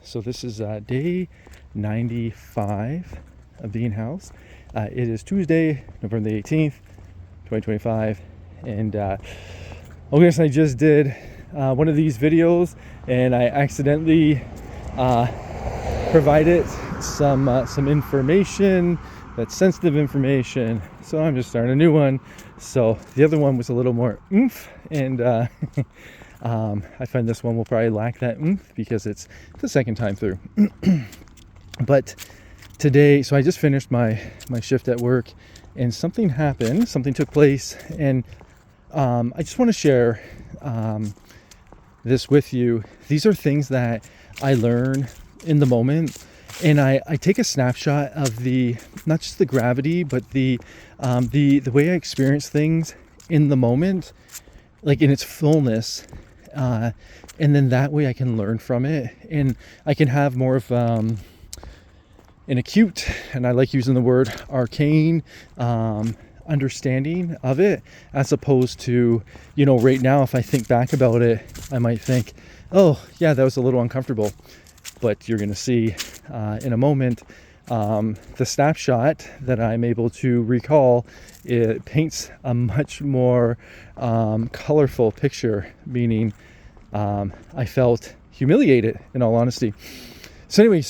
So this is day 95 of being house. It is Tuesday, November the 18th, 2025. And I just did one of these videos and I accidentally provided some information that's sensitive information. So I'm just starting a new one. So the other one was a little more oomph, and I find this one will probably lack that oomph because it's the second time through. But today, so I just finished my shift at work and something happened, something took place, and I just want to share this with you. These are things that I learn in the moment, and I take a snapshot of not just the gravity, but the way I experience things in the moment, like in its fullness, and then that way I can learn from it, and I can have more of an acute, and I like using the word arcane, understanding of it, as opposed to, right now, if I think back about it, I might think, oh yeah, that was a little uncomfortable. But you're going to see in a moment, the snapshot that I'm able to recall, it paints a much more colorful picture, meaning I felt humiliated, in all honesty. So anyway,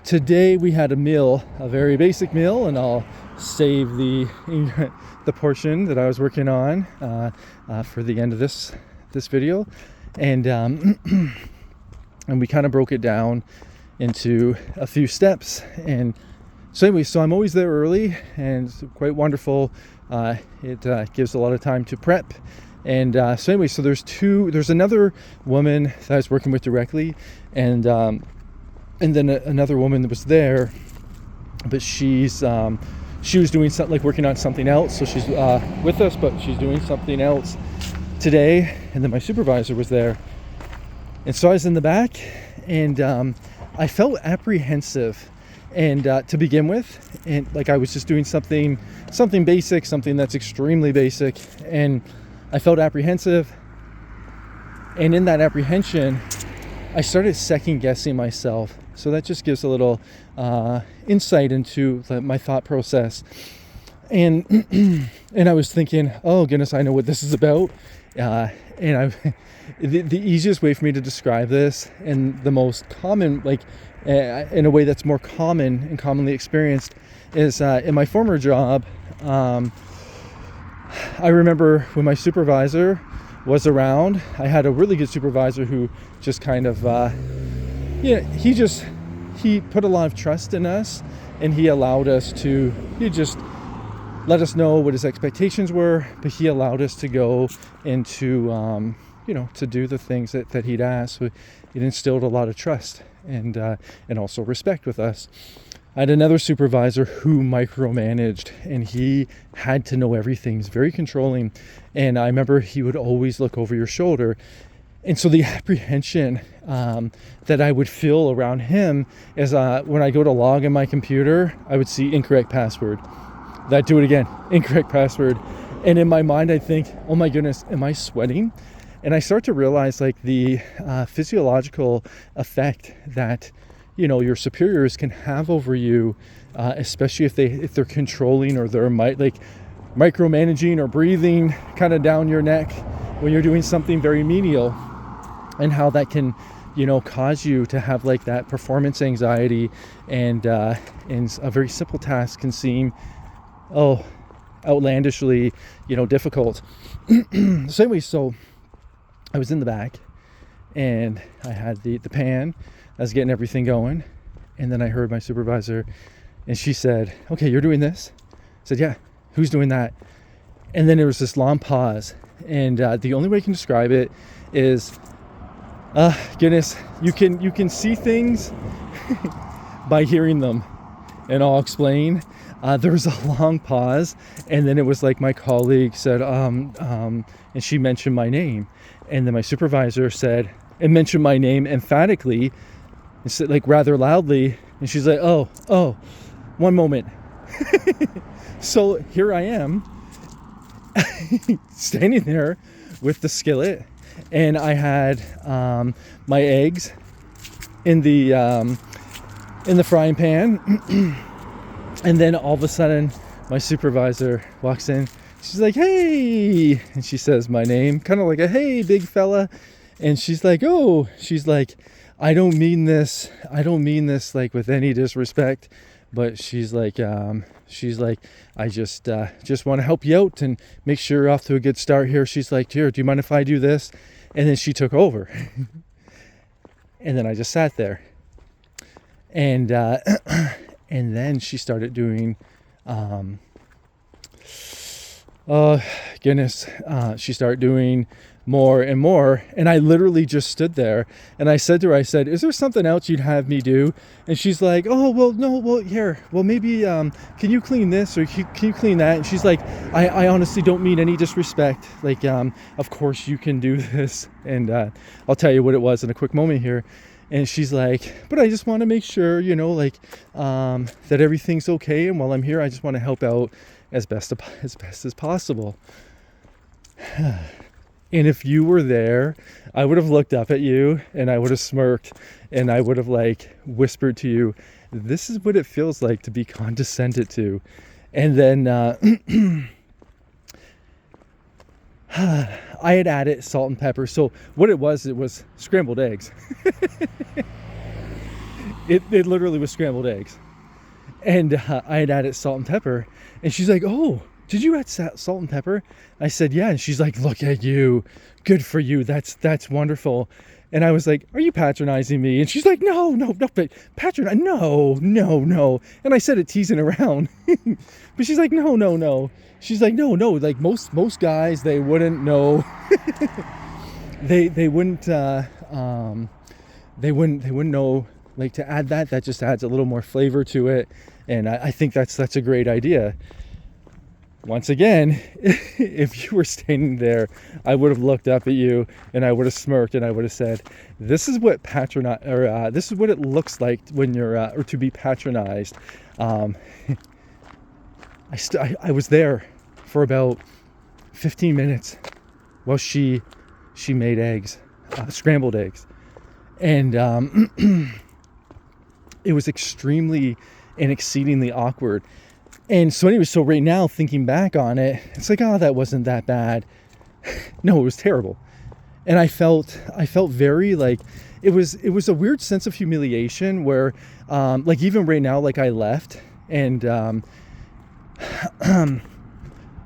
today we had a meal, a very basic meal, and I'll save the portion that I was working on for the end of this video. And we kind of broke it down into a few steps. And so anyway, so I'm always there early, and it's quite wonderful. It gives a lot of time to prep. And so anyway, so there's another woman that I was working with directly, and then another woman that was there, but she was doing something, like working on something else. So she's with us, but she's doing something else today. And then my supervisor was there, and so I was in the back, and I felt apprehensive, and to begin with, and like I was just doing something basic, something that's extremely basic, and I felt apprehensive. And in that apprehension, I started second guessing myself. So that just gives a little insight into my thought process. And I was thinking, oh goodness, I know what this is about. And the easiest way for me to describe this, and the most common, in a way that's more common and commonly experienced, is in my former job. I remember when my supervisor was around, I had a really good supervisor who just kind of, he put a lot of trust in us, and he allowed us to, he just let us know what his expectations were, but he allowed us to go into, to do the things that he'd asked. So it instilled a lot of trust and also respect with us. I had another supervisor who micromanaged, and he had to know everything. He's very controlling. And I remember he would always look over your shoulder. And so the apprehension that I would feel around him is when I go to log in my computer, I would see incorrect password. I'd do it again, incorrect password. And in my mind, I think, oh my goodness, am I sweating? And I start to realize the physiological effect that your superiors can have over you, especially if they're controlling, or they're micromanaging or breathing kind of down your neck when you're doing something very menial, and how that can cause you to have that performance anxiety, and a very simple task can seem outlandishly difficult. So anyway, so I was in the back, and I had the pan. I was getting everything going, and then I heard my supervisor, and she said, okay, you're doing this? I said, yeah. Who's doing that? And then there was this long pause, and the only way I can describe it is, goodness, you can see things by hearing them, and I'll explain. There was a long pause, and then it was my colleague said, and she mentioned my name, and then my supervisor said, and mentioned my name emphatically, and said rather loudly, and she's like, oh, one moment. So here I am, standing there with the skillet, and I had my eggs in the frying pan. And then all of a sudden my supervisor walks in. She's like, "Hey," and she says my name, kind of like a "Hey, big fella." And she's like, "Oh," she's like, I don't mean this like with any disrespect, but she's like, I just want to help you out and make sure you're off to a good start here. She's like, "Here, do you mind if I do this?" And then she took over. And then I just sat there. And and then she started doing, she started doing more and more. And I literally just stood there and I said to her, I said, "Is there something else you'd have me do?" And she's like, "Oh, well, no, well, here, well, maybe, can you clean this or can you clean that?" And she's like, I honestly don't mean any disrespect. Like, of course you can do this. And I'll tell you what it was in a quick moment here. And she's like, "But I just want to make sure, like, that everything's okay. And while I'm here, I just want to help out as best as possible." And if you were there, I would have looked up at you and I would have smirked and I would have like whispered to you, "This is what it feels like to be condescended to." And then I had added salt and pepper. So what it was scrambled eggs. It literally was scrambled eggs. And I had added salt and pepper. And she's like, "Oh, did you add salt and pepper?" I said, "Yeah." And she's like, "Look at you. Good for you. That's wonderful." And I was like, "Are you patronizing me?" And she's like, No, but patronize, no. And I said it teasing around. But she's like, no. She's like, no, like most guys, they wouldn't know. they wouldn't know, like, to add that just adds a little more flavor to it. And I think that's a great idea. Once again, if you were standing there, I would have looked up at you and I would have smirked and I would have said, "This is what this is what it looks like when you're or to be patronized." I was there for about 15 minutes while she made eggs, scrambled eggs, and it was extremely and exceedingly awkward. And so anyway, so right now, thinking back on it, it's like, oh, that wasn't that bad. No, it was terrible. And I felt very, like, it was a weird sense of humiliation where, like, even right now, like, I left and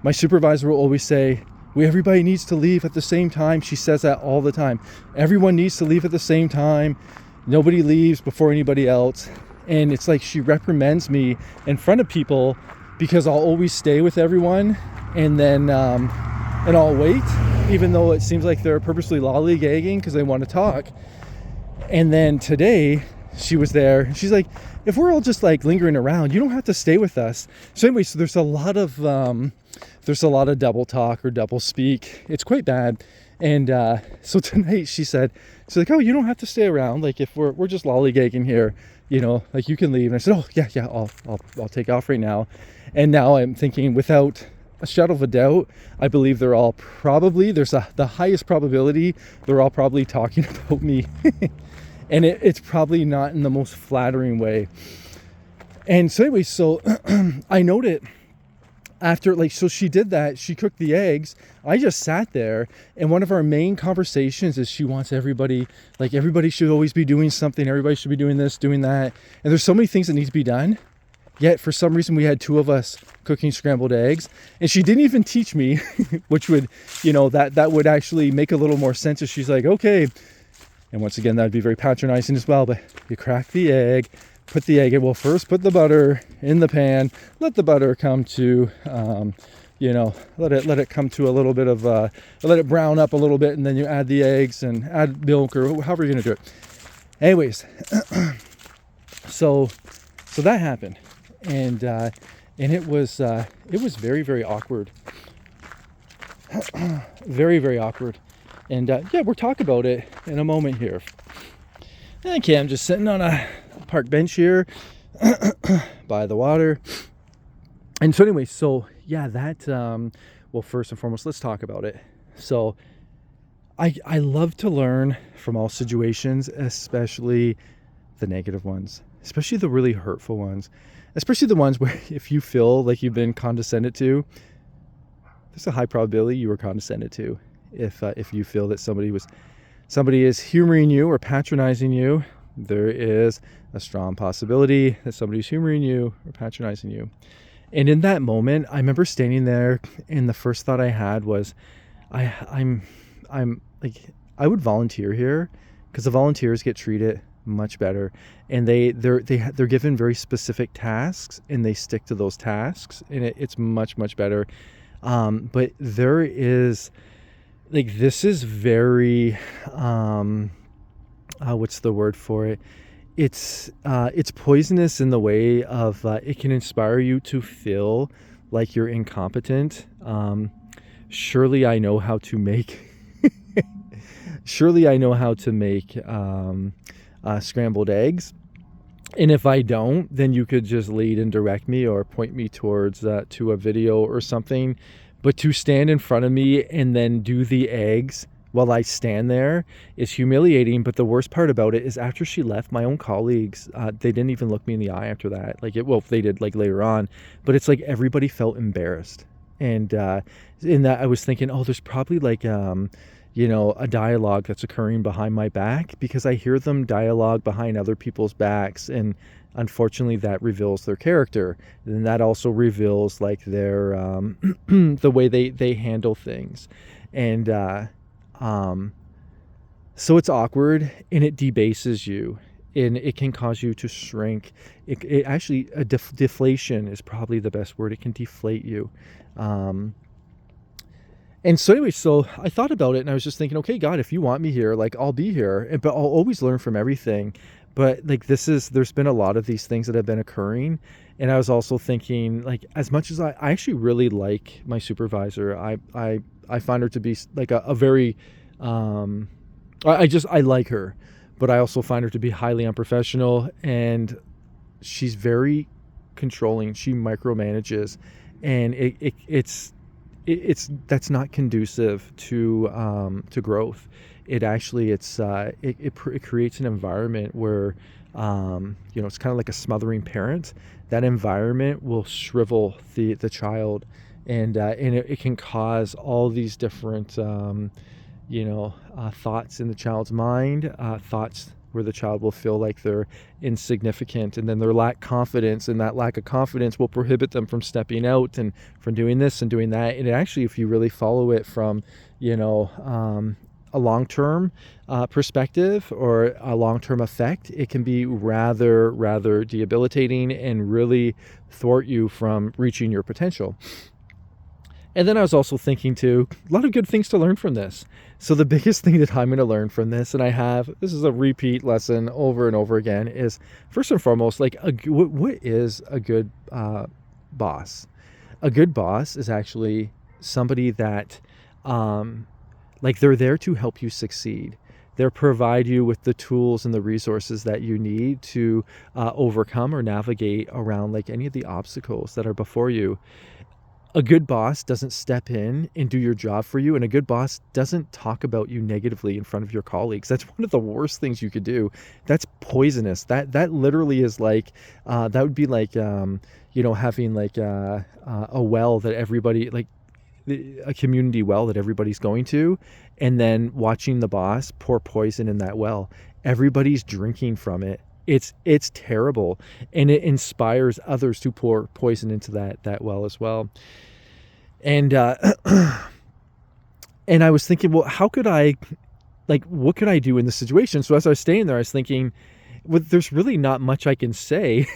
my supervisor will always say, everybody needs to leave at the same time. She says that all the time. Everyone needs to leave at the same time. Nobody leaves before anybody else. And it's like she reprimands me in front of people because I'll always stay with everyone and then and I'll wait, even though it seems like they're purposely lollygagging because they want to talk. And then today she was there. She's like, "If we're all just like lingering around, you don't have to stay with us." So anyway, so there's a lot of double talk or double speak. It's quite bad. And so tonight she's like, "Oh, you don't have to stay around. Like, if we're just lollygagging here, like, you can leave." And I said, "Oh, yeah, I'll take off right now." And now I'm thinking, without a shadow of a doubt, I believe they're all probably, the highest probability they're all probably talking about me. And it's probably not in the most flattering way. And so anyway, so I noted after, like, so she did that, she cooked the eggs, I just sat there, and one of our main conversations is she wants everybody, like, everybody should always be doing something, everybody should be doing this, doing that, and there's so many things that need to be done, yet for some reason we had two of us cooking scrambled eggs, and she didn't even teach me, which would, that would actually make a little more sense if she's like, "Okay," and once again, that would be very patronizing as well, but you crack the egg, put the egg in. Well, first put the butter in the pan, let the butter come to, let it come to a little bit of, let it brown up a little bit, and then you add the eggs and add milk or however you're going to do it. Anyways, so that happened. And it was very, very awkward. Very, very awkward. And we'll talk about it in a moment here. Okay, I'm just sitting on a park bench here by the water. And so anyway, so yeah, that, well, first and foremost, let's talk about it. So I love to learn from all situations, especially the negative ones, especially the really hurtful ones, especially the ones where if you feel like you've been condescended to, there's a high probability you were condescended to. If you feel that somebody is humoring you or patronizing you, there is a strong possibility that somebody's humoring you or patronizing you. And in that moment, I remember standing there, and the first thought I had was, I'm like, I would volunteer here, because the volunteers get treated much better, and they're given very specific tasks, and they stick to those tasks, and it's much better. But there is, like, this is very, what's the word for it? It's poisonous in the way of it can inspire you to feel like you're incompetent. Surely I know how to make scrambled eggs, and if I don't, then you could just lead and direct me or point me towards to a video or something. But to stand in front of me and then do the eggs while I stand there is humiliating. But the worst part about it is, after she left, my own colleagues, they didn't even look me in the eye after that. Like, well, they did, like, later on, but it's like everybody felt embarrassed. And in that, I was thinking, oh, there's probably like a dialogue that's occurring behind my back, because I hear them dialogue behind other people's backs, and unfortunately that reveals their character, and that also reveals like their the way they handle things. And so it's awkward, and it debases you, and it can cause you to shrink. It actually, deflation is probably the best word. It can deflate you. And so anyway, so I thought about it, and I was just thinking, okay, God, if you want me here, like, I'll be here, but I'll always learn from everything. But like, there's been a lot of these things that have been occurring. And I was also thinking, like, as much as I actually really like my supervisor, I find her to be like a very, I like her, but I also find her to be highly unprofessional, and she's very controlling. She micromanages, and it's that's not conducive to growth. It actually, it creates an environment where it's kind of like a smothering parent. That environment will shrivel the child, and it can cause all these different thoughts in the child's mind, thoughts where the child will feel like they're insignificant, and then their lack confidence, and that lack of confidence will prohibit them from stepping out and from doing this and doing that. And it actually, if you really follow it from a long-term perspective or a long-term effect, it can be rather debilitating and really thwart you from reaching your potential. And then I was also thinking too, a lot of good things to learn from this. So the biggest thing that I'm going to learn from this, and this is a repeat lesson over and over again, is first and foremost, like, what is a good boss? A good boss is actually somebody that, like, they're there to help you succeed. They provide you with the tools and the resources that you need to overcome or navigate around, like, any of the obstacles that are before you. A good boss doesn't step in and do your job for you, and a good boss doesn't talk about you negatively in front of your colleagues. That's one of the worst things you could do. That's poisonous. That literally is like, that would be like, having like a well that everybody, like a community well that everybody's going to, and then watching the boss pour poison in that well. Everybody's drinking from it. It's terrible, and it inspires others to pour poison into that well as well. And and I was thinking, well, how could I, like, what could I do in this situation? So as I was staying there, I was thinking, well, there's really not much I can say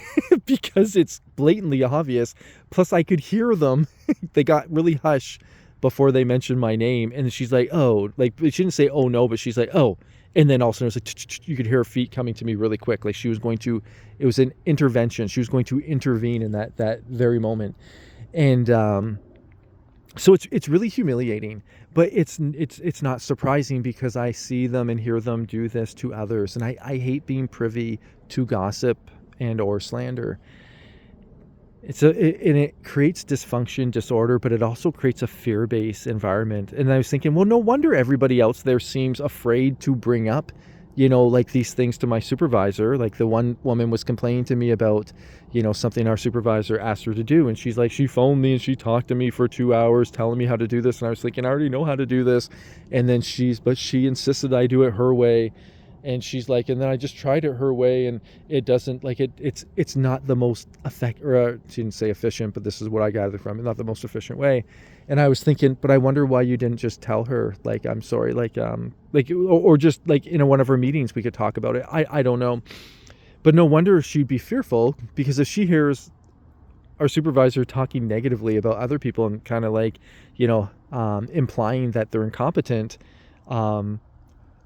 because it's blatantly obvious. Plus, I could hear them. They got really hush before they mentioned my name, and she's like, oh, like, she didn't say, oh no, but she's like, oh. And then also it was like, you could hear her feet coming to me really quick. Like, she was going to, it was an intervention. She was going to intervene in that very moment. And so it's really humiliating, but it's not surprising, because I see them and hear them do this to others. And I hate being privy to gossip and or slander. and it creates dysfunction, disorder, but it also creates a fear-based environment. And I was thinking, well, no wonder everybody else there seems afraid to bring up, like these things to my supervisor. Like the one woman was complaining to me about, something our supervisor asked her to do. And she's like, she phoned me and she talked to me for 2 hours telling me how to do this. And I was thinking, I already know how to do this. And then but she insisted I do it her way. And she's like, and then I just tried it her way, and it doesn't, like, it's not the most she didn't say efficient, but this is what I gathered from it, not the most efficient way. And I was thinking, but I wonder why you didn't just tell her, like, I'm sorry, or just like in one of our meetings we could talk about it. I don't know. But no wonder she'd be fearful, because if she hears our supervisor talking negatively about other people and kind of like, implying that they're incompetent,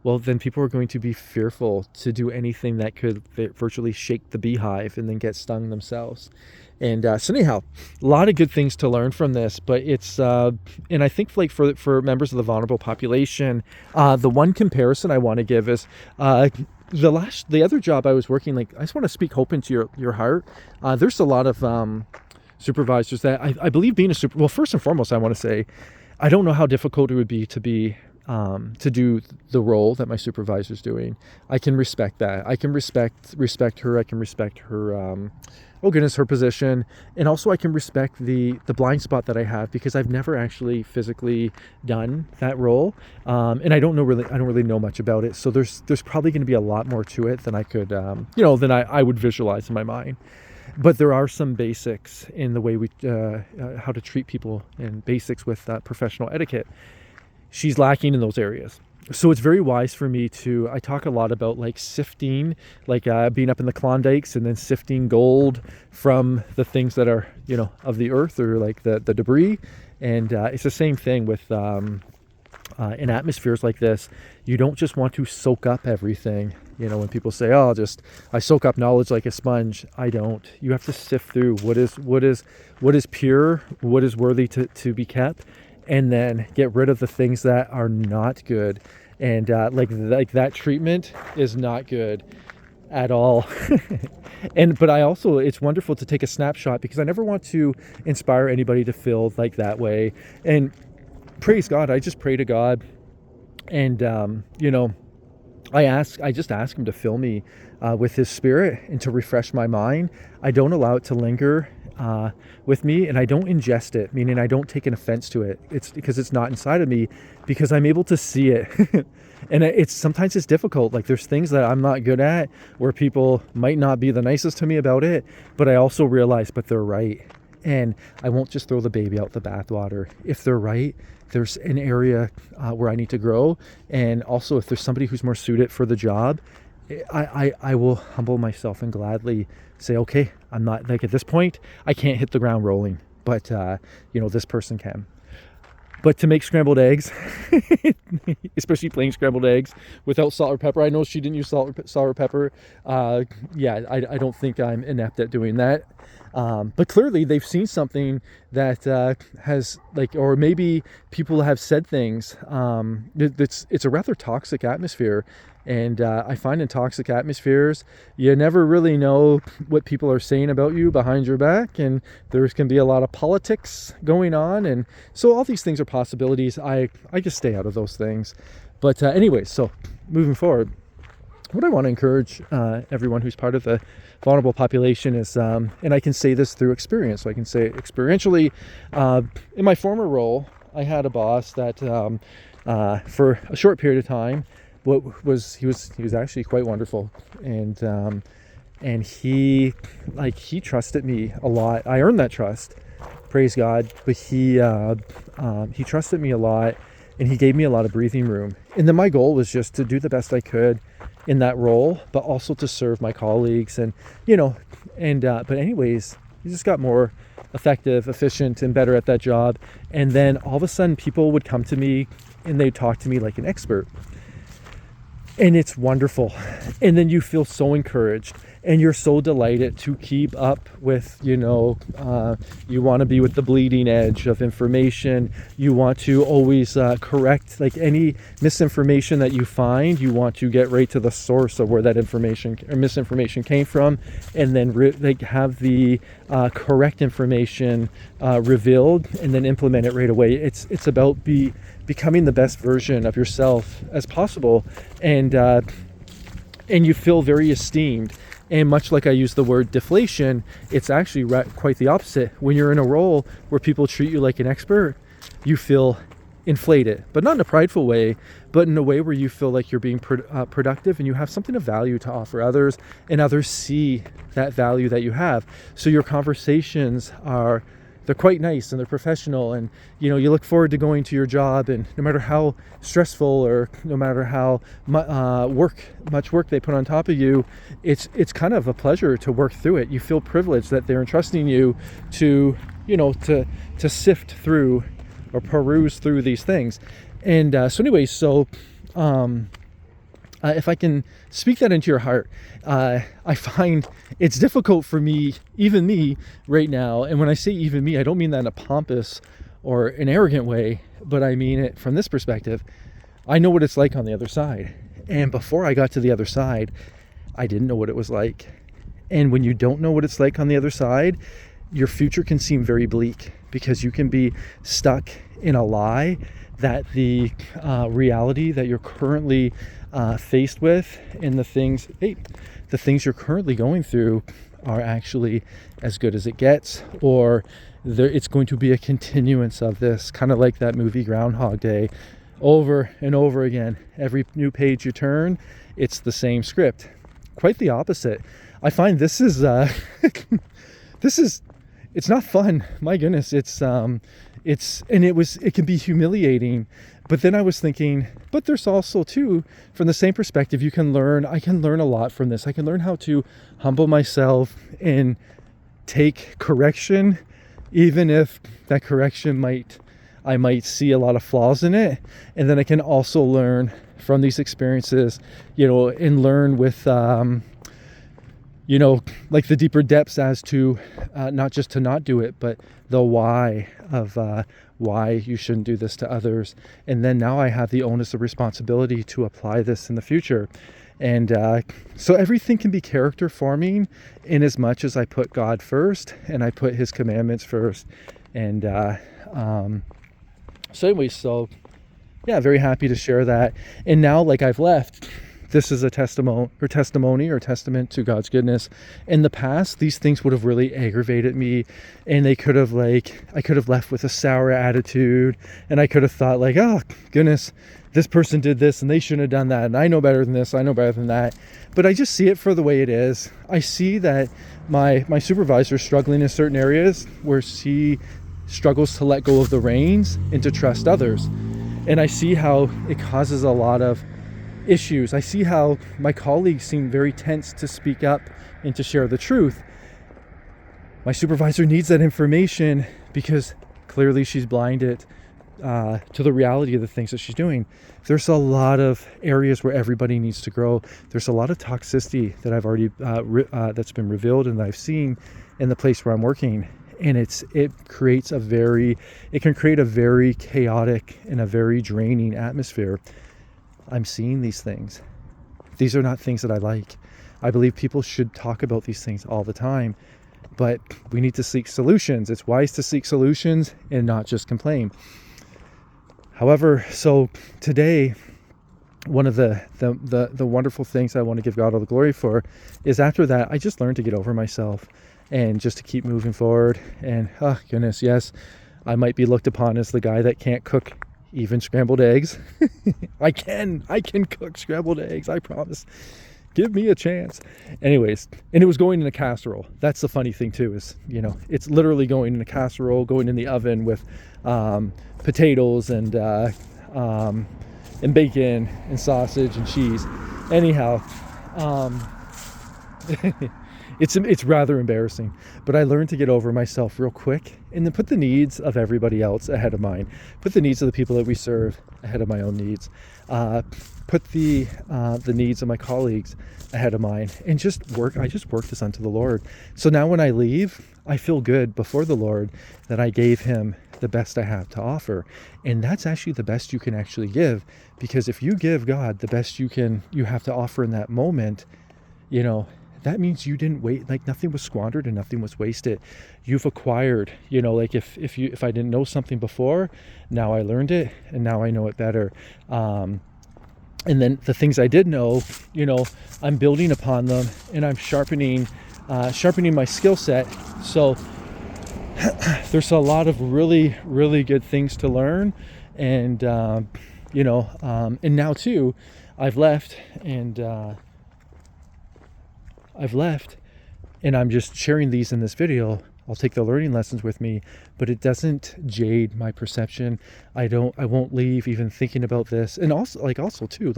well, then people are going to be fearful to do anything that could virtually shake the beehive and then get stung themselves. And so anyhow, a lot of good things to learn from this, but it's, and I think like for members of the vulnerable population, the one comparison I want to give is, the other job I was working, like, I just want to speak hope into your heart. There's a lot of supervisors that I believe being well, first and foremost, I want to say, I don't know how difficult it would be to do the role that my supervisor's doing. I can respect that. I can respect her. I can respect her, her position. And also I can respect the blind spot that I have, because I've never actually physically done that role. And I don't really know much about it. So there's probably going to be a lot more to it than I could, than I would visualize in my mind. But there are some basics in the way we, how to treat people, and basics with professional etiquette. She's lacking in those areas. So it's very wise for me I talk a lot about like sifting, like being up in the Klondikes and then sifting gold from the things that are, of the earth, or like the debris. And it's the same thing with in atmospheres like this. You don't just want to soak up everything. When people say, oh, I soak up knowledge like a sponge. I don't. You have to sift through what is pure, what is worthy to be kept, and then get rid of the things that are not good. And like that treatment is not good at all. But it's wonderful to take a snapshot, because I never want to inspire anybody to feel like that way. And praise God, I just pray to God, and I just ask him to fill me with his spirit and to refresh my mind. I don't allow it to linger with me, and I don't ingest it, meaning I don't take an offense to it. It's because it's not inside of me, because I'm able to see it. And sometimes it's difficult. Like, there's things that I'm not good at, where people might not be the nicest to me about it, but I also realize, but they're right. And I won't just throw the baby out the bathwater. If they're right, there's an area where I need to grow. And also, if there's somebody who's more suited for the job, I will humble myself and gladly say, okay, I'm not, like, at this point, I can't hit the ground rolling, but this person can. But to make scrambled eggs, especially plain scrambled eggs without salt or pepper, I know she didn't use salt or pepper. I don't think I'm inept at doing that. But clearly they've seen something that has, like, or maybe people have said things. It's a rather toxic atmosphere. And I find in toxic atmospheres, you never really know what people are saying about you behind your back, and there can be a lot of politics going on. And so all these things are possibilities. I just stay out of those things. But anyway, so moving forward, what I want to encourage everyone who's part of the vulnerable population is, and I can say this through experience, so I can say it experientially, in my former role, I had a boss that for a short period of time, he was actually quite wonderful, and he trusted me a lot. I earned that trust, praise God, but he trusted me a lot, and he gave me a lot of breathing room. And then my goal was just to do the best I could in that role, but also to serve my colleagues, but anyways, he just got more effective, efficient, and better at that job. And then all of a sudden, people would come to me and they'd talk to me like an expert. and it's wonderful. And then you feel so encouraged, and you're so delighted to keep up with, you want to be with the bleeding edge of information. You want to always correct like any misinformation that you find. You want to get right to the source of where that information or misinformation came from, and then have the correct information revealed, and then implement it right away. It's about becoming the best version of yourself as possible, and you feel very esteemed. And much like I use the word deflation, it's actually quite the opposite. When you're in a role where people treat you like an expert, you feel inflated, but not in a prideful way, but in a way where you feel like you're being productive, and you have something of value to offer others, and others see that value that you have. So your conversations they're quite nice, and they're professional, and you look forward to going to your job, and no matter how stressful or no matter how much work they put on top of you, it's kind of a pleasure to work through it. You feel privileged that they're entrusting you to sift through or peruse through these things. And if I can speak that into your heart, I find it's difficult for me, even me right now. And when I say even me, I don't mean that in a pompous or an arrogant way, but I mean it from this perspective. I know what it's like on the other side. And before I got to the other side, I didn't know what it was like. And when you don't know what it's like on the other side, your future can seem very bleak, because you can be stuck in a lie that the reality that you're currently faced with, and the things you're currently going through are actually as good as it gets, or it's going to be a continuance of this, kind of like that movie Groundhog Day, over and over again. Every new page you turn, it's the same script. Quite the opposite. I find this is it's not fun. My goodness, it can be humiliating. But then I was thinking, but there's also too, from the same perspective, I can learn a lot from this. I can learn how to humble myself and take correction, even if that correction I might see a lot of flaws in it. And then I can also learn from these experiences, and learn with, like the deeper depths as to not just to not do it, but the why of why you shouldn't do this to others. And then now I have the onus of responsibility to apply this in the future. And so everything can be character forming in as much as I put God first and I put his commandments first. And so very happy to share that. And now, like, I've left, this is a testimony or testament to God's goodness. In the past, these things would have really aggravated me, and I could have left with a sour attitude, and I could have thought like, oh goodness, this person did this and they shouldn't have done that, and I know better than this, I know better than that. But I just see it for the way it is. I see that my supervisor is struggling in certain areas where she struggles to let go of the reins and to trust others. And I see how it causes a lot of issues. I see how my colleagues seem very tense to speak up and to share the truth. My supervisor needs that information because clearly she's blinded to the reality of the things that she's doing. There's a lot of areas where everybody needs to grow. There's a lot of toxicity that I've already that's been revealed and that I've seen in the place where I'm working. And it can create a very chaotic and a very draining atmosphere. I'm seeing these things. These are not things that I like. I believe people should talk about these things all the time, but we need to seek solutions. It's wise to seek solutions and not just complain. However, so today, one of the wonderful things I want to give God all the glory for is after that, I just learned to get over myself and just to keep moving forward. And oh goodness, yes, I might be looked upon as the guy that can't cook even scrambled eggs. I can cook scrambled eggs, I promise. Give me a chance. Anyways, and it was going in a casserole. That's the funny thing too, is, it's literally going in a casserole, going in the oven with potatoes and bacon and sausage and cheese. Anyhow, It's rather embarrassing, but I learned to get over myself real quick and then put the needs of everybody else ahead of mine. Put the needs of the people that we serve ahead of my own needs. Put the needs of my colleagues ahead of mine, and I just work this unto the Lord. So now when I leave, I feel good before the Lord that I gave him the best I have to offer. And that's actually the best you can actually give, because if you give God the best you have to offer in that moment, that means you didn't wait, like nothing was squandered and nothing was wasted. You've acquired, like if I didn't know something before, now I learned it and now I know it better. And then the things I did know, I'm building upon them and I'm sharpening my skill set. So there's a lot of really, really good things to learn. And, and now too, I've left and I'm just sharing these in this video. I'll take the learning lessons with me, but it doesn't jade my perception. I won't leave even thinking about this. And also too,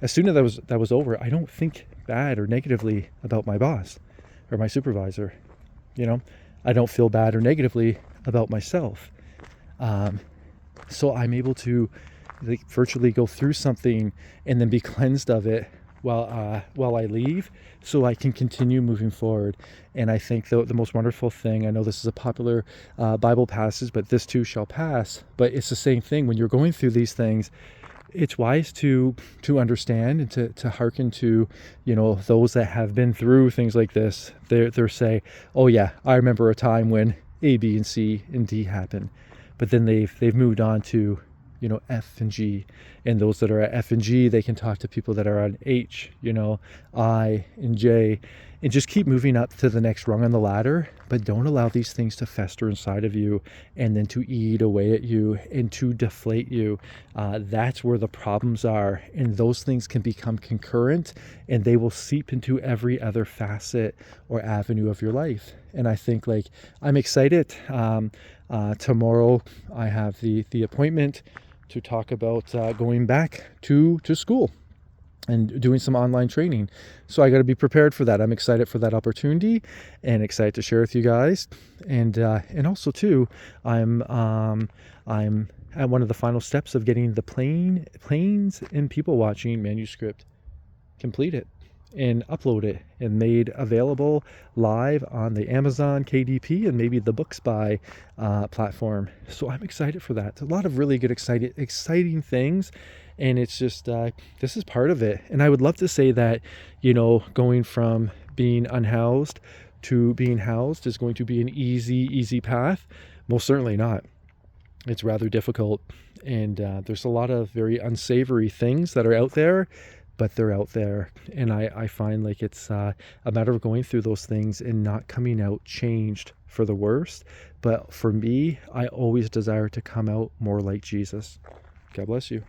as soon as that was over, I don't think bad or negatively about my boss or my supervisor. I don't feel bad or negatively about myself. So I'm able to virtually go through something and then be cleansed of it while I leave, so I can continue moving forward. And I think the most wonderful thing, I know this is a popular Bible passage, but this too shall pass, but it's the same thing. When you're going through these things, it's wise to understand and to hearken to, those that have been through things like this. They're say, oh yeah, I remember a time when A, B, and C and D happened, but then they've moved on to F and G, and those that are at F and G, they can talk to people that are on H, I and J, and just keep moving up to the next rung on the ladder. But don't allow these things to fester inside of you and then to eat away at you and to deflate you. That's where the problems are, and those things can become concurrent and they will seep into every other facet or avenue of your life. And I think I'm excited. Tomorrow I have the appointment to talk about going back to school and doing some online training. So I got to be prepared for that. I'm excited for that opportunity and excited to share with you guys. And also too, I'm at one of the final steps of getting the planes and people watching manuscript completed and upload it and made available live on the Amazon KDP and maybe the Books by platform. So I'm excited for that. A lot of really good, exciting things. And it's just, this is part of it. And I would love to say that, going from being unhoused to being housed is going to be an easy path. Most certainly not. It's rather difficult. And there's a lot of very unsavory things that are out there, but they're out there. And I find it's a matter of going through those things and not coming out changed for the worst. But for me, I always desire to come out more like Jesus. God bless you.